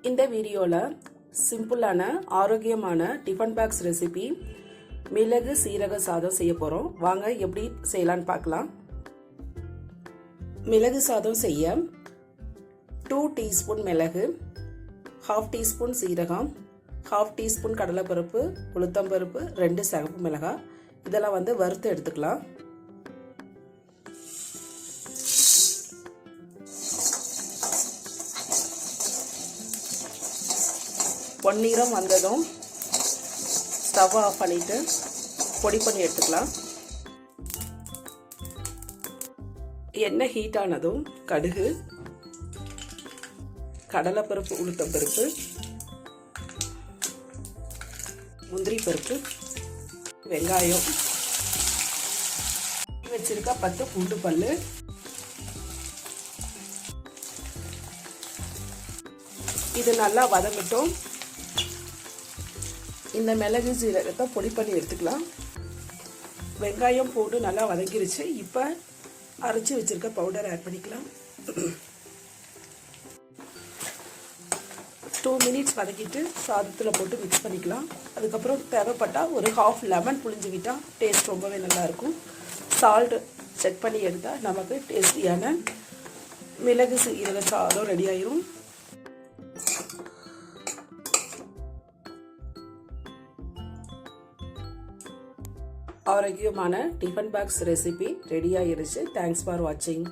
இந்த வீடியோவில் சிம்பிளான ஆரோக்கியமான டிஃபன் பாக்ஸ் ரெசிபி மிளகு சீரக சாதம் செய்ய போகிறோம். வாங்க எப்படி செய்யலான்னு பார்க்கலாம். மிளகு சாதம் செய்ய 2 டீஸ்பூன் மிளகு, 1/2 டீஸ்பூன் சீரகம், 1/2 டீஸ்பூன் கடலைப்பருப்பு, உளுத்தம்பருப்பு, 2 சிகப்பு மிளகாய் இதெல்லாம் வறுத்து எடுத்துக்கலாம். பொன்னிறம் வந்ததும் ஸ்டவ் ஆஃப் பண்ணிட்டு பொடி பண்ணி எடுத்துக்கலாம். எண்ணெய் ஹீட் ஆனதும் கடுகு, கடலைப்பருப்பு, உளுத்தம்பருப்பு, முந்திரி பருப்பு, வெங்காயம், வச்சிருக்க 10 பூண்டு பல்லு, இது நல்லா வதங்கட்டும். இந்த மிளகு சீரகத்தை பொடி பண்ணி எடுத்துக்கலாம். வெங்காயம் பூண்டு நல்லா வதங்கிருச்சு. இப்போ அரைச்சி வச்சிருக்க பவுடர் ஆட் பண்ணிக்கலாம். 2 மினிட்ஸ் வதக்கிட்டு சாதத்தில் போட்டு மிக்ஸ் பண்ணிக்கலாம். அதுக்கப்புறம் தேவைப்பட்டால் ஒரு 1/2 லெமன் புளிஞ்சு விட்டால் டேஸ்ட் ரொம்பவே நல்லாயிருக்கும். சால்ட் செக் பண்ணி எடுத்தால் நமக்கு டேஸ்டியான மிளகு சீரக சாதம் ரெடி ஆயிரும். ஆரோக்கியமான டிஃபன் பாக்ஸ் ரெசிபி ரெடி ஆகிருச்சு. தேங்க்ஸ் ஃபார் வாட்சிங்.